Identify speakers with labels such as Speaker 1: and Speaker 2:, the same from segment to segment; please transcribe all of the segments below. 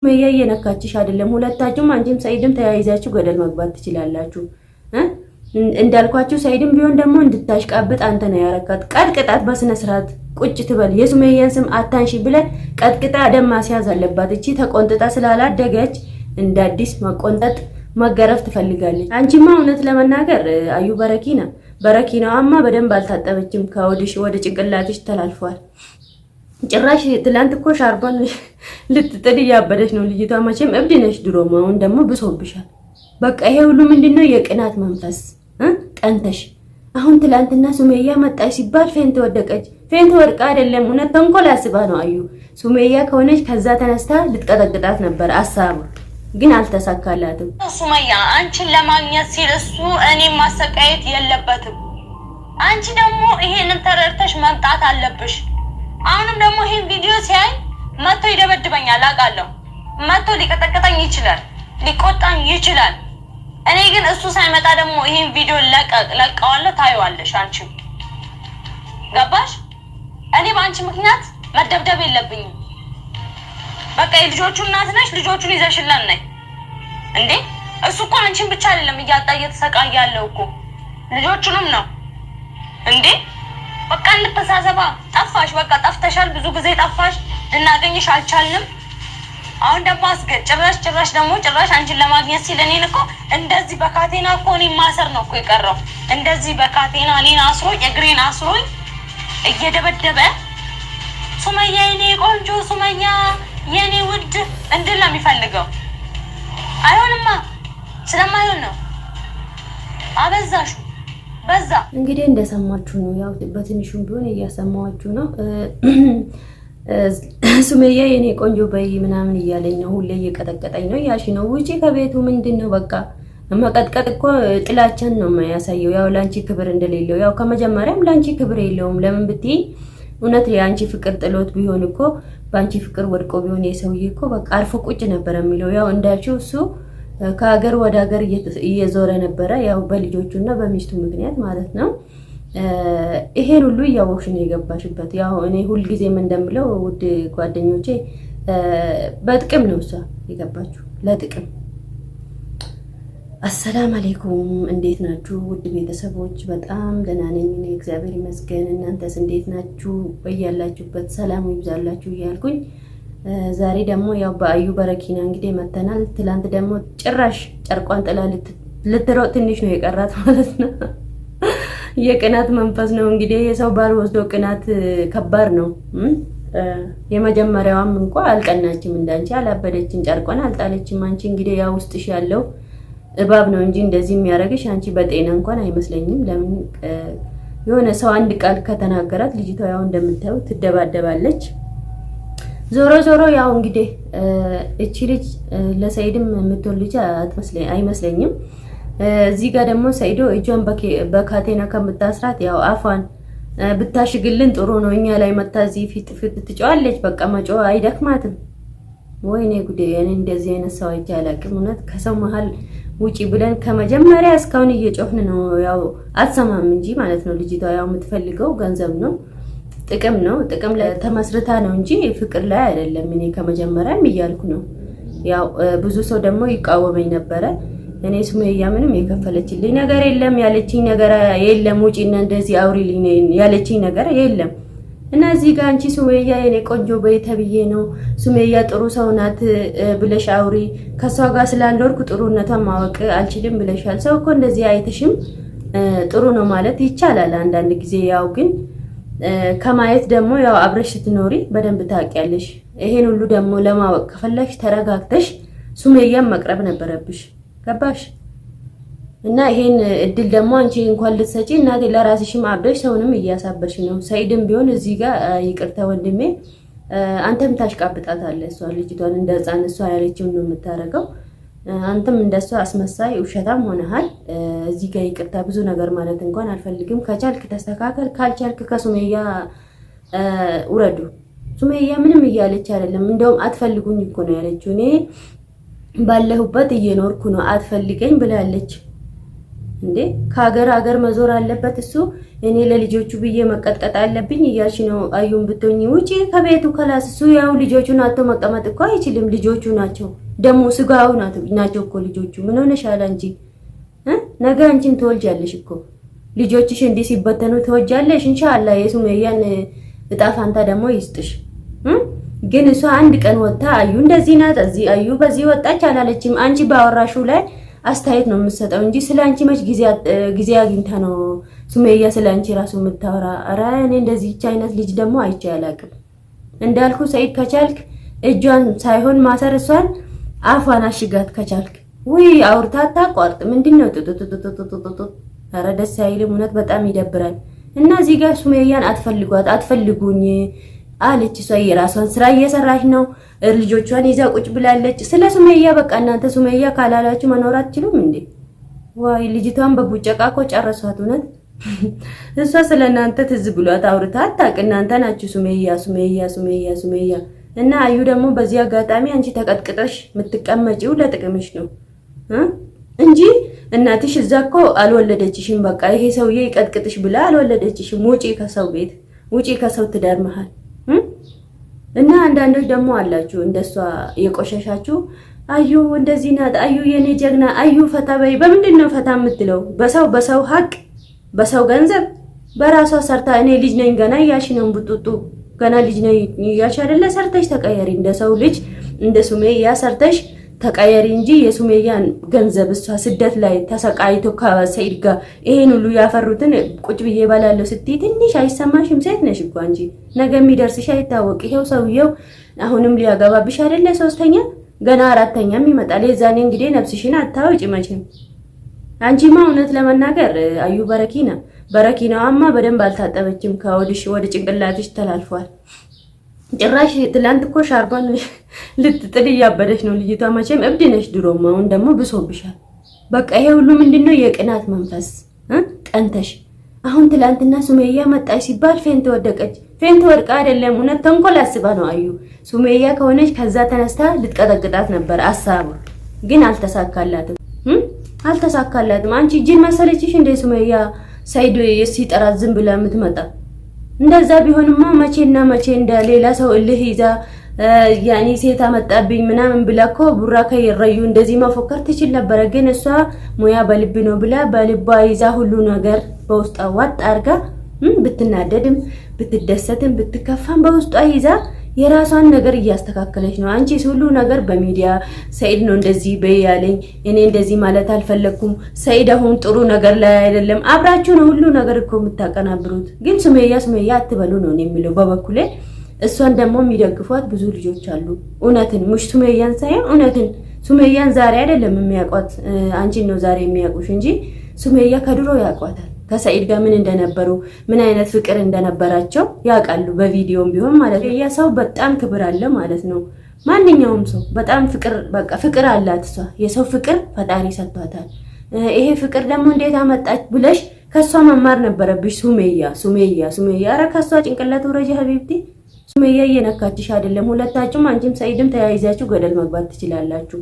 Speaker 1: ሱመያ እየነካችሽ አይደለም። ሁለታችሁም አንቺም ሰይድም ተያይዛችሁ ገደል መግባት ትችላላችሁ። እንዳልኳችሁ ሰይድም ቢሆን ደግሞ እንድታሽቃብጥ አንተ ነው ያረካት። ቀጥቅጣት በስነ ስርዓት ቁጭ ትበል። የሱመያን ስም አታንሺ ብለህ ቀጥቅጣ ደም ማስያዝ አለባት። እቺ ተቆንጥጣ ስላላደገች እንደ አዲስ መቆንጠጥ መገረፍ ትፈልጋለች። አንቺማ እውነት ለመናገር አዩ በረኪናዋማ በደንብ አልታጠበችም። ከወዲሽ ወደ ጭንቅላትሽ ተላልፏል። ጭራሽ ትላንት እኮ ሻርባን ልትጥል እያበደች ነው ልጅቷ። መቼም እብድ ነሽ ድሮም፣ አሁን ደግሞ ብሶብሻል። በቃ ይሄ ሁሉ ምንድነው? የቅናት መንፈስ ቀንተሽ። አሁን ትላንትና ሱመያ መጣች ሲባል ፌንት ወደቀች። ፌንት ወድቃ አይደለም፣ እውነት ተንኮል አስባ ነው። አዩ ሱመያ ከሆነች ከዛ ተነስታ ልትቀጠቅጣት ነበር አሳቡ፣ ግን አልተሳካላትም።
Speaker 2: ሱመያ አንቺን ለማግኘት ሲል እሱ እኔን ማሰቃየት የለበትም። አንቺ ደግሞ ይሄንን ተረድተሽ መምጣት አለብሽ። አሁንም ደግሞ ይሄን ቪዲዮ ሲያይ መጥቶ ይደበድበኛል አውቃለሁ። መጥቶ ሊቀጠቅጠኝ ይችላል፣ ሊቆጣኝ ይችላል። እኔ ግን እሱ ሳይመጣ ደግሞ ይሄን ቪዲዮ ለቀዋለሁ፣ ታዩዋለሽ። አንቺ ገባሽ? እኔ በአንቺ ምክንያት መደብደብ የለብኝም። በቃ የልጆቹ እናት ነሽ፣ ልጆቹን ይዘሽላን ነይ እንዴ። እሱ እኮ አንቺን ብቻ አይደለም እያጣ እየተሰቃየ ያለው እኮ ልጆቹንም ነው እንዴ። በቃ እንተሳሰባ። ጠፋሽ፣ በቃ ጠፍተሻል፣ ብዙ ጊዜ ጠፋሽ፣ ልናገኝሽ አልቻልንም። አሁን ደግሞ ጭራሽ አንቺን ለማግኘት ሲል እኔን እኮ እንደዚህ በካቴና እኮ እኔን ማሰር ነው እኮ የቀረው። እንደዚህ በካቴና እኔን አስሮኝ እግሬን አስሮኝ እየደበደበ ሱመያ የኔ ቆንጆ፣ ሱመያ የኔ ውድ እንድል ነው የሚፈልገው። አይሆንማ፣ ስለማይሆን ነው። አበዛሹ በዛ።
Speaker 1: እንግዲህ እንደሰማችሁ ነው፣ ያው በትንሹም ቢሆን እያሰማችሁ ነው። ሱመያ የኔ ቆንጆ በይ ምናምን እያለኝ ነው፣ ሁሌ እየቀጠቀጠኝ ነው ያልሽ ነው። ውጪ ከቤቱ ምንድነው? በቃ መቀጥቀጥ እኮ ጥላቻን ነው የሚያሳየው። ያው ላንቺ ክብር እንደሌለው፣ ያው ከመጀመሪያም ላንቺ ክብር የለውም። ለምን ብትይ እውነት የአንቺ ፍቅር ጥሎት ቢሆን እኮ በአንቺ ፍቅር ወድቆ ቢሆን የሰውዬ እኮ በቃ አርፎ ቁጭ ነበር የሚለው። ያው እንዳልሽው እሱ ከሀገር ወደ ሀገር እየዞረ ነበረ፣ ያው በልጆቹና በሚስቱ ምክንያት ማለት ነው። ይሄን ሁሉ እያወቅሽ ነው የገባሽበት። ያው እኔ ሁልጊዜም እንደምለው ውድ ጓደኞቼ በጥቅም ነው እሷ የገባችሁ፣ ለጥቅም። አሰላም አለይኩም፣ እንዴት ናችሁ ውድ ቤተሰቦች? በጣም ደህና ነኝ እኔ እግዚአብሔር ይመስገን። እናንተስ እንዴት ናችሁ? በያላችሁበት ሰላም ይብዛላችሁ እያልኩኝ ዛሬ ደግሞ ያው በአዩ በረኪና እንግዲህ መተናል። ትላንት ደግሞ ጭራሽ ጨርቋን ጥላ ልትሮጥ ትንሽ ነው የቀራት ማለት ነው። የቅናት መንፈስ ነው እንግዲህ የሰው ባል ወስዶ ቅናት ከባድ ነው። የመጀመሪያዋም እንኳን አልቀናችም፣ እንዳንቺ አላበደችም፣ ጨርቋን አልጣለችም። አንቺ እንግዲህ ያው ውስጥሽ ያለው እባብ ነው እንጂ እንደዚህ የሚያደርግሽ አንቺ በጤና እንኳን አይመስለኝም። ለምን የሆነ ሰው አንድ ቃል ከተናገራት ልጅቷ ያው እንደምታዩ ትደባደባለች። ዞሮ ያው እንግዲህ እቺ ልጅ ለሰይድም የምትወል ልጅ አይመስለኝም። እዚህ ጋር ደግሞ ሰይዶ እጇን በካቴና ከምታስራት ያው አፏን ብታሽግልን ጥሩ ነው። እኛ ላይ መታ እዚህ ፊት ትጫዋለች። በቃ መጮህ አይደክማትም። ወይኔ ጉዴ! እኔ እንደዚህ አይነት ሰው አይቼ አላውቅም። እውነት ከሰው መሀል ውጪ ብለን ከመጀመሪያ እስካሁን እየጮህን ነው። ያው አትሰማም እንጂ ማለት ነው። ልጅቷ ያው የምትፈልገው ገንዘብ ነው፣ ጥቅም ነው። ጥቅም ላይ ተመስርታ ነው እንጂ ፍቅር ላይ አይደለም። እኔ ከመጀመሪያም እያልኩ ነው። ያው ብዙ ሰው ደግሞ ይቃወመኝ ነበረ። እኔ ሱመያ ምንም የከፈለችልኝ ነገር የለም፣ ያለችኝ ነገር የለም። ውጪና እንደዚህ አውሪልኝ ያለችኝ ነገር የለም። እና እዚህ ጋር አንቺ ሱመያ የኔ ቆንጆ በይ ተብዬ ነው። ሱመያ ጥሩ ሰው ናት ብለሽ አውሪ። ከሷ ጋር ስላልኖርኩ ጥሩነቷን ማወቅ አልችልም ብለሻል። ሰው እኮ እንደዚህ አይተሽም ጥሩ ነው ማለት ይቻላል አንዳንድ ጊዜ። ያው ግን ከማየት ደግሞ ያው አብረሽ ስትኖሪ በደንብ ታውቂያለሽ። ይሄን ሁሉ ደግሞ ለማወቅ ከፈለግሽ ተረጋግተሽ ሱመያን መቅረብ ነበረብሽ። ገባሽ? እና ይሄን እድል ደግሞ አንቺ እንኳን ልትሰጪ እናቴ ለራስሽም አብደሽ ሰውንም እያሳበሽ ነው። ሰይድም ቢሆን እዚህ ጋር ይቅርታ ወንድሜ፣ አንተም ታሽቃብጣታለህ። እሷ ልጅቷን እንደ ሕፃን እሷ ያለችውን ነው የምታረገው። አንተም እንደሷ አስመሳይ ውሸታም ሆነሃል። እዚህ ጋር ይቅርታ ብዙ ነገር ማለት እንኳን አልፈልግም። ከቻልክ ተስተካከል፣ ካልቻልክ ከሱመያ ውረዱ። ሱመያ ምንም እያለች አይደለም። እንደውም አትፈልጉኝ እኮ ነው ያለችው። እኔ ባለሁበት እየኖርኩ ነው፣ አትፈልገኝ ብላለች። እንዴ? ከሀገር መዞር አለበት እሱ። እኔ ለልጆቹ ብዬ መቀጥቀጥ አለብኝ እያልሽ ነው አዩን ብትሆኚ ውጪ ከቤቱ ከላስ። እሱ ያው ልጆቹን አቶ መቀመጥ እኮ አይችልም። ልጆቹ ናቸው ደግሞ ስጋው ናቸው እኮ ልጆቹ። ምን ሆነሻል አንቺ? ነገ አንቺም ትወልጃለሽ እኮ ልጆችሽ እንዲህ ሲበተኑ ትወልጃለሽ። ኢንሻአላህ የሱመያን እጣ ፋንታ ደግሞ ይስጥሽ። ግን እሷ አንድ ቀን ወጣ አዩ እንደዚህ ናት እዚህ አዩ በዚህ ወጣች አላለችም። አንቺ ባወራሹ ላይ አስተያየት ነው የምትሰጠው እንጂ ስላንቺ መች ጊዜ አግኝታ ነው ሱመያ ስላንቺ ራሱ የምታወራ? ኧረ እኔ እንደዚህ አይነት ልጅ ደግሞ አይቼ አላውቅም። እንዳልኩ ሰይድ ከቻልክ እጇን ሳይሆን ማሰር እሷን አፏን አሽጋት ከቻልክ። ወይ አውርታታ ቋርጥ ምንድነው? ኧረ ደስ አይልም። እውነት በጣም ይደብራል። እና እዚህ ጋር ሱመያን አትፈልጉኝ አለች። እሷ የራሷን ስራ እየሰራች ነው። ልጆቿን ይዛ ቁጭ ብላለች። ስለ ሱመያ በቃ እናንተ ሱመያ ካላላችሁ መኖር አትችሉም እንዴ? ዋይ ልጅቷን በቡጨቃ እኮ ጨረሷት። እውነት እሷ ስለ እናንተ ትዝ ብሏት አውርታ አታውቅ። እናንተ ናችሁ ሱመያ። እና አዩ ደግሞ በዚህ አጋጣሚ አንቺ ተቀጥቅጠሽ የምትቀመጪው ለጥቅምሽ ነው እንጂ እናትሽ እዛ እኮ አልወለደችሽም። በቃ ይሄ ሰውዬ ይቀጥቅጥሽ ብላ አልወለደችሽም። ውጪ ከሰው ቤት፣ ውጪ ከሰው ትዳር መሃል። እና አንዳንዶች ደግሞ አላችሁ እንደሷ የቆሸሻችሁ አዩ እንደዚህ ናት፣ አዩ የኔ ጀግና፣ አዩ ፈታ በይ። በምንድን ነው ፈታ የምትለው? በሰው ሀቅ፣ በሰው ገንዘብ፣ በራሷ ሰርታ። እኔ ልጅ ነኝ ገና እያልሽ ነው ቡጡጡ፣ ገና ልጅ ነኝ እያልሽ አይደለ? ሰርተሽ ተቀየሪ፣ እንደ ሰው ልጅ እንደ ሱመያ ሰርተሽ ተቀየሪ እንጂ የሱመያን ገንዘብ እሷ ስደት ላይ ተሰቃይቶ ከሰይድ ጋር ይሄን ሁሉ ያፈሩትን ቁጭ ብዬ ባላለሁ ስትይ ትንሽ አይሰማሽም? ሴት ነሽ እኮ አንቺ፣ ነገ የሚደርስሽ አይታወቅ። ይሄው ሰውየው አሁንም ሊያገባብሽ አይደለ? ሶስተኛ ገና አራተኛም ይመጣል። የዛኔ እንግዲህ ነፍስሽን አታውጪ መቼም። አንቺማ እውነት ለመናገር አዩ በረኪናዋማ በደንብ አልታጠበችም። ከወድሽ ወደ ጭንቅላትሽ ተላልፏል። ጭራሽ ትላንት እኮ ሻርባን ልትጥል እያበደች ነው ልጅቷ። መቼም እብድ ነሽ ድሮም፣ አሁን ደግሞ ብሶብሻል። በቃ ይሄ ሁሉ ምንድነው? የቅናት መንፈስ ቀንተሽ። አሁን ትላንትና ሱመያ መጣች ሲባል ፌንት ወደቀች። ፌንት ወድቃ አይደለም፣ እውነት ተንኮል አስባ ነው አዩ። ሱመያ ከሆነች ከዛ ተነስታ ልትቀጠቅጣት ነበር አሳባ፣ ግን አልተሳካላትም። አንቺ ጅል መሰለችሽ እንደ ሱመያ ሰይድ ሲጠራት ዝም ብላ የምትመጣ? እንደዛ ቢሆንማ መቼና መቼ እንደሌላ ሰው እልህ ይዛ ያኔ ሴት አመጣብኝ ምናምን ብላ እኮ ቡራ ከይረዩ እንደዚህ መፎከር ትችል ነበረ። ግን እሷ ሙያ በልብ ነው ብላ በልቧ ይዛ ሁሉ ነገር በውስጧ ዋጥ አርጋ ብትናደድም ብትደሰትም ብትከፋም በውስጧ ይዛ የራሷን ነገር እያስተካከለች ነው። አንቺ ሁሉ ነገር በሚዲያ ሰይድ ነው እንደዚህ በያለኝ፣ እኔ እንደዚህ ማለት አልፈለኩም፣ ሰይድ አሁን ጥሩ ነገር ላይ አይደለም። አብራችሁ ነው ሁሉ ነገር እኮ የምታቀናብሩት። ግን ሱመያ አትበሉ ነው የሚለው በበኩሌ። እሷን ደግሞ የሚደግፏት ብዙ ልጆች አሉ። እውነትን ሙሽ ሱመያን ሳይሆን እውነትን። ሱመያን ዛሬ አይደለም የሚያውቋት፣ አንቺን ነው ዛሬ የሚያውቁሽ እንጂ ሱመያ ከድሮ ያውቋታል። ከሰይድ ጋር ምን እንደነበሩ ምን አይነት ፍቅር እንደነበራቸው ያውቃሉ። በቪዲዮም ቢሆን ማለት ነው። የሰው በጣም ክብር አለ ማለት ነው። ማንኛውም ሰው በጣም ፍቅር አላት እሷ። የሰው ፍቅር ፈጣሪ ሰጥቷታል። ይሄ ፍቅር ደግሞ እንዴት አመጣች ብለሽ ከሷ መማር ነበረብሽ። ሱመያ ኧረ ከሷ ጭንቅላት ወረጂ ሀቢብቲ። ሱመያ እየነካችሽ አይደለም። ሁለታችሁም አንቺም ሰይድም ተያይዛችሁ ገደል መግባት ትችላላችሁ።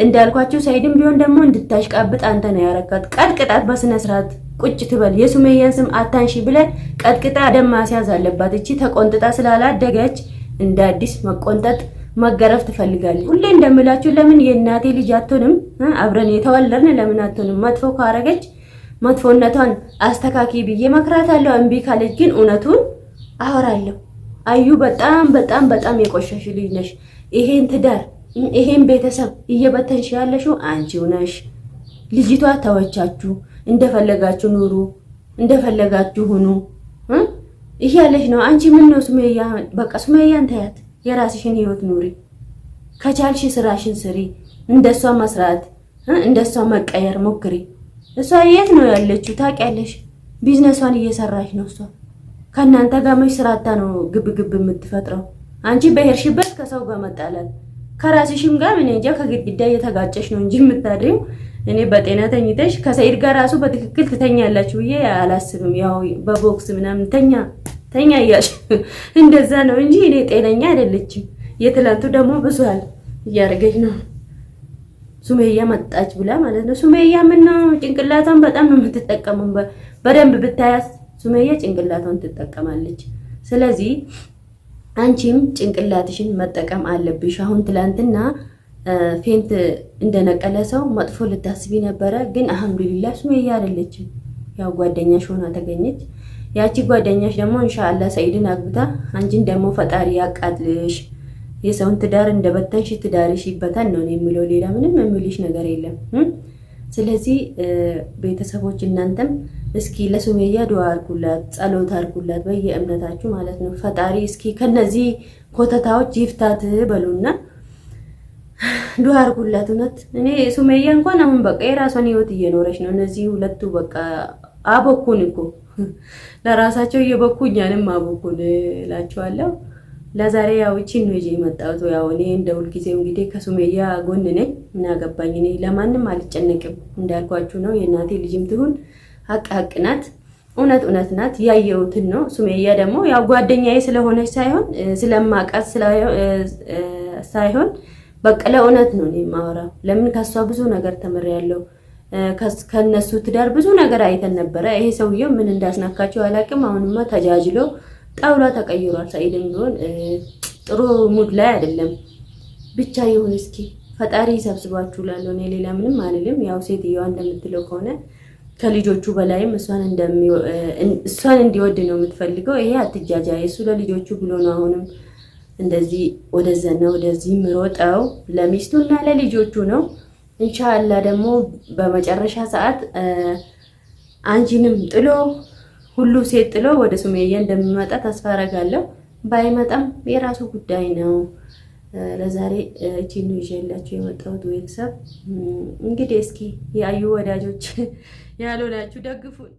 Speaker 1: እንዳልኳችሁ ሰይድም ቢሆን ደግሞ እንድታሽቃብጥ አንተ ነው ያረካት። ቀጥቅጣት በስነ ስርዓት ቁጭ ትበል። የሱመያን ስም አታንሺ ብለን ቀጥቅጣ ደም ማስያዝ አለባት። እቺ ተቆንጥጣ ስላላደገች እንደ አዲስ መቆንጠጥ መገረፍ ትፈልጋለች። ሁሌ እንደምላችሁ ለምን የእናቴ ልጅ አትሆንም? አብረን የተወለድን ለምን አትሆንም? መጥፎ ካረገች መጥፎነቷን አስተካኪ ብዬ መክራታለሁ። እምቢ ካለች ግን እውነቱን አወራለሁ። አዩ በጣም የቆሸሽ ልጅ ነሽ። ይሄን ትዳር ይሄን ቤተሰብ እየበተንሽ ያለሽው አንቺው ነሽ። ልጅቷ ተወቻችሁ፣ እንደፈለጋችሁ ኑሩ፣ እንደፈለጋችሁ ሁኑ እያለሽ ነው። አንቺ ምን ነው ሱመያ? በቃ ሱመያን ተያት፣ የራስሽን ህይወት ኑሪ። ከቻልሽ ስራሽን ስሪ፣ እንደሷ መስራት፣ እንደሷ መቀየር ሞክሪ። እሷ የት ነው ያለችው ታውቂያለሽ? ቢዝነሷን እየሰራች ነው እሷ። ከእናንተ ጋር መች ስራታ ነው ግብ የምትፈጥረው? አንቺ በሄርሽበት ከሰው ጋር መጣላት፣ ከራስሽም ጋር ምን እንጃ ከግድግዳ እየተጋጨሽ ነው እንጂ የምታድሪው። እኔ በጤና ተኝተሽ ከሰይድ ጋር ራሱ በትክክል ትተኛላችሁ ብዬ አላስብም። ያው በቦክስ ምናምን ተኛ እያልሽ እንደዛ ነው እንጂ እኔ ጤነኛ አይደለችም። የትላንቱ ደግሞ ብዙል እያደረገች ነው። ሱመያ መጣች ብላ ማለት ነው። ሱመያ ምን ነው ጭንቅላቷን በጣም ነው የምትጠቀመው። በደንብ ብታያት ሱመያ ጭንቅላቷን ትጠቀማለች። ስለዚህ አንቺም ጭንቅላትሽን መጠቀም አለብሽ። አሁን ትላንትና ፌንት እንደነቀለ ሰው መጥፎ ልታስቢ ነበረ፣ ግን አልሐምዱሊላህ ሱመያ አይደለችም። ያው ጓደኛሽ ሆና ተገኘች። ያቺ ጓደኛሽ ደግሞ ኢንሻአላህ ሰኢድን አግብታ አንቺን ደግሞ ፈጣሪ ያቃጥልሽ። የሰውን ትዳር እንደበተንሽ ትዳርሽ ይበታን ነው የሚለው፣ ሌላ ምንም የሚልሽ ነገር የለም። ስለዚህ ቤተሰቦች እናንተም እስኪ ለሱመያ ዱዓ አድርጉላት፣ ጸሎት አድርጉላት በየእምነታችሁ ማለት ነው። ፈጣሪ እስኪ ከነዚህ ኮተታዎች ይፍታት በሉና ዱዓ አድርጉላት። እውነት እኔ ሱመያ እንኳን አሁን በቃ የራሷን ህይወት እየኖረች ነው። እነዚህ ሁለቱ በቃ አቦኩን እኮ ለራሳቸው እየበኩ እኛንም አቦኩን እላቸዋለሁ። ለዛሬ ያው እቺን ነው ይዤ የመጣሁት። ያው እኔ እንደ ሁልጊዜው እንግዲህ ከሱመያ ጎን ነኝ። ምን አገባኝ እኔ ለማንም አልጨነቅም። እንዳልኳችሁ ነው። የእናቴ ልጅም ትሁን ሀቅ ሀቅ ናት፣ እውነት እውነት ናት። ያየሁትን ነው። ሱመያ ደግሞ ያው ጓደኛዬ ስለሆነች ሳይሆን ስለማውቃት ሳይሆን በቃ ለእውነት ነው እኔ የማወራው። ለምን ከሷ ብዙ ነገር ተምሬያለሁ። ከነሱ ትዳር ብዙ ነገር አይተን ነበረ። ይሄ ሰውዬው ምን እንዳስናካቸው አላውቅም። አሁንማ ተጃጅሎ ጣውላ ተቀይሯል። ሰኢድም ቢሆን ጥሩ ሙድ ላይ አይደለም። ብቻ ይሁን እስኪ ፈጣሪ ይሰብስባችሁ እላለሁ። እኔ ሌላ ምንም አልልም። ያው ሴትዮዋ እንደምትለው ከሆነ ከልጆቹ በላይም እሷን እንዲወድ ነው የምትፈልገው። ይሄ አትጃጃይ፣ እሱ ለልጆቹ ብሎ ነው አሁንም እንደዚህ ወደዛና ወደዚህ ምሮጠው ለሚስቱና ለልጆቹ ነው። ኢንሻአላህ ደግሞ በመጨረሻ ሰዓት አንቺንም ጥሎ ሁሉ ሴት ጥሎ ወደ ሱመያ እንደሚመጣ ተስፋ አደርጋለሁ። ባይመጣም የራሱ ጉዳይ ነው። ለዛሬ እቺን ነው ይዤላችሁ የመጣሁት። ቤተሰብ እንግዲህ እስኪ ያዩ ወዳጆች ያልሆናችሁ ደግፉን።